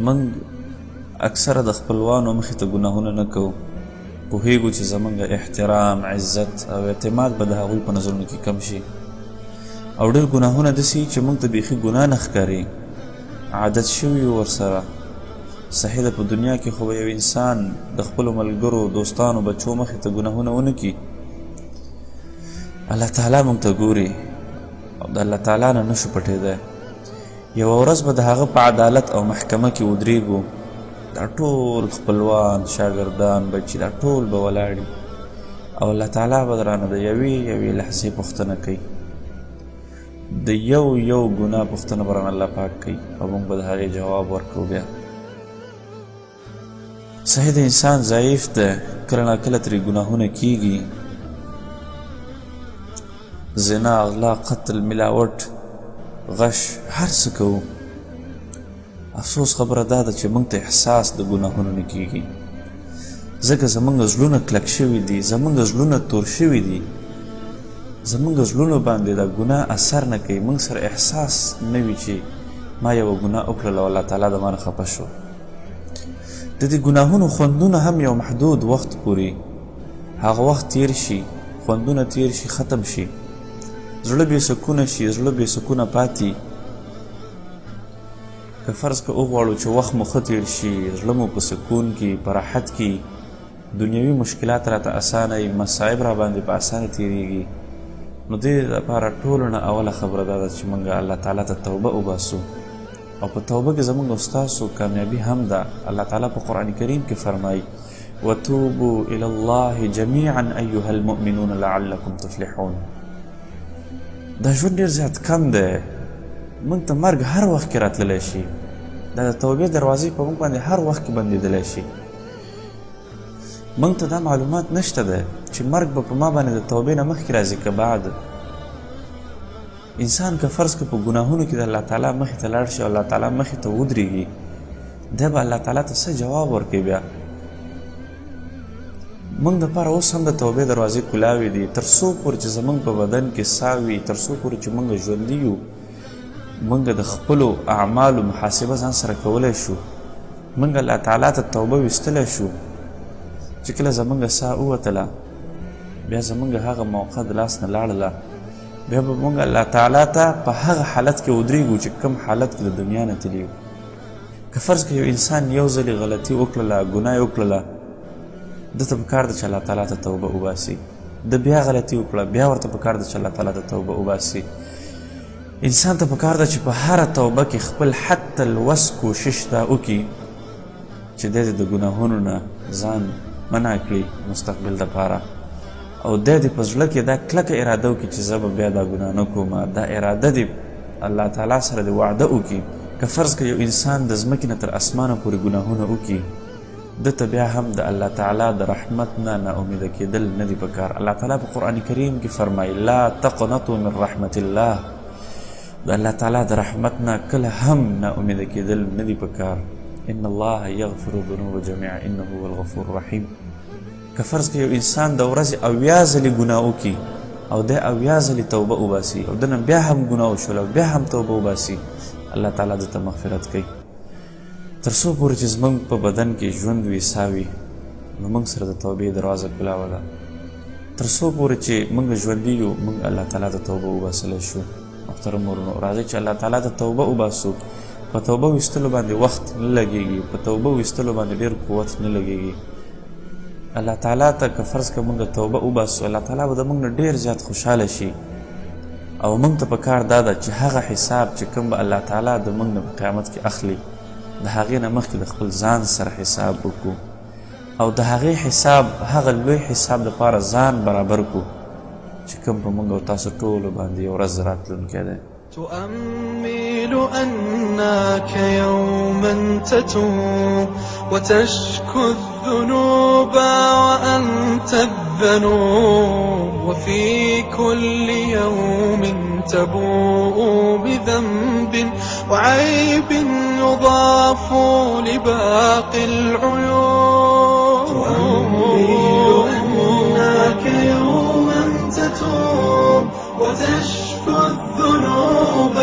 موږ اکثره د خپلوانو مخې ته ګناهونه نه کوو، پوهیږو چې زموږ احترام، عزت او اعتماد به د هغوی په نظرونو کې کم شي، او ډېر ګناهونه داسې چې موږ ته بیخي ګناه نه ښکاري، عادت شوي یو ورسره. صحیح ده په دنیا کې خو به یو انسان د خپلو ملګرو، دوستانو، بچو مخې ته ګناهونه ونه کړي، الله تعالی موږ ته ګوري او د الله تعالی نه نشو پټېدی. یوه ورځ به د هغه په عدالت او محکمه کې ودرېږو، دا ټول خپلوان، شاګردان، بچي، دا ټول به ولاړي او الله تعالی به درانه د یوې یوې لحظې پوښتنه کوي، د یو یو ګناه پوښتنه به رانه الله پاک کوي او موږ به د هغې جواب ورکوو. بیا صحیح د انسان ضعیف ده، کله ناکله ترې ګناهونه کیږي، زنا، غلا، قتل، ملاوټ، غش، هر څه کوو. افسوس خبره دا ده چې موږ ته احساس د ګناهونو نه کیږي، ځکه زموږ زړونه کلک شوي دي، زموږ زړونه تور شوي دي، زموږ زړونو باندې دا ګناه اثر نه کوي. موږ سره احساس نه وي چې ما یوه ګناه وکړله او الله تعالی د ما نه خفه شو. د دې ګناهونو خوندونه هم یو محدود وخت پورې، هغه وخت تیر شي، خوندونه تیر شي، ختم شي، زړه بې سکونه شي، زړه بې سکونه پاتې. که فرض که وغواړو چې وخت مو ښه تیر شي، زړه مو په سکون کې، په راحت کې، دنیوي مشکلات راته اسانه وي، مصائب را باندې په اسانه تیریږي، نو دې لپاره ټولو نه اوله خبره دا ده چې موږ الله تعالی ته توبه وباسو، او په توبه کې زموږ او ستاسو کامیابي هم ده. الله تعالی په قرآن کریم کې فرمایي وتوبوا الى الله جميعا ایها المؤمنون لعلکم تفلحون. دا ژوند ډېر زیات کم دی، موږ ته مرګ هر وخت کې راتللی شي، دا د توبې دروازې په موږ باندې هر وخت کې بندېدلی شي. موږ ته دا معلومات نشته ده چې مرګ به په ما باندې د توبې نه مخکې راځي که بعد. انسان که فرض که په ګناهونو کې د الله تعالی مخې ته لاړ شي او الله تعالی مخې ته ودرېږي، دی به الله تعالی ته څه جواب ورکوي؟ بیا موږ دپاره اوس هم د توبې دروازې کلاوې دي، تر څو پورې چې زموږ په بدن کې ساه وي، تر څو پورې چې موږ ژوندي یو، موږ د خپلو اعمالو محاسبه ځان سره کولی شو، موږ الله تعالی ته توبه ویستلی شو. چې کله زموږ ساه ووتله، بیا زموږ هغه موقع د لاس نه لاړله، بیا به موږ الله تعالی ته په هغه حالت کې ودرېږو چې کوم حالت کې د دنیا نه تلي یو. که فرض که یو انسان یو ځلې غلطي وکړله، ګناه یې وکړله، ده ته پکار ده چې الله تعالی ته توبه وباسي. ده بیا غلطي وکړه، بیا ورته پکار ده چې الله تعالی ته توبه وباسي. انسان ته پکار ده چې په هره توبه کې خپل حتی الوس کوشش دا وکړي چې دی د ګناهونو نه ځان منع کړي مستقبل دپاره، او دی دې په زړه کې دا کلکه اراده وکړي چې زه به بیا دا ګناه نه کوم. دا اراده دې الله تعالی سره دې وعده وکړي. که فرض که یو انسان د ځمکې نه تر اسمانه پورې ګناهونه وکړي، ده ته بیا هم د الله تعالی د رحمت نه ناامیده کېدل نه دي پکار. الله تعالی په قرآن کریم کې فرمایي لا تقنطوا من رحمت الله، د الله تعالی د رحمت نه کله هم ناامیده کېدل نه دي پکار. ان الله یغفر الذنوب جميعا انه هو الغفور الرحیم. که فرض که یو انسان د ورځې 80 ځلې ګناه وکړي او دی 80 ځلې توبه وباسي او دنه بیا هم ګناه وشول او بیا هم توبه وباسي، الله تعالی د ته مغفرت کوي. تر څو پورې چې زموږ په بدن کې ژوند وي، ساه وي، نو موږ سره د توبې دروازه کلاوه ده. تر څو پورې چې موږ ژوندي یو، موږ الله تعالی ته توبه وباسلی شو. محترم ورونو، راځئ چې الله تعالی ته توبه وباسو. په توبه ویستلو باندې وخت نه لګېږي، په توبه ویستلو باندې ډېر قوت نه لګېږي. الله تعالی ته که فرض که موږ توبه وباسو، الله تعالی به د موږ نه ډېر زیات خوشحاله شي، او موږ ته پکار دا ده چې هغه حساب چې کوم به الله تعالی د موږ نه په قیامت کې اخلي، د هغې نه مخکې د خپل ځان سره حساب وکړو، او د هغې حساب، هغه لوی حساب دپاره ځان برابر کړو چې کوم په موږ او تاسو ټولو باندې یو ورځ راتلونکی دی. تؤمل أنك يوما تتوب وتشكو الذنوب وأنت الذنوب، وفي كل يوم تبوء بذنب وعيب يضاف لباقي العيوب. تؤمل أنك يوما تتوب وتشكو الذنوب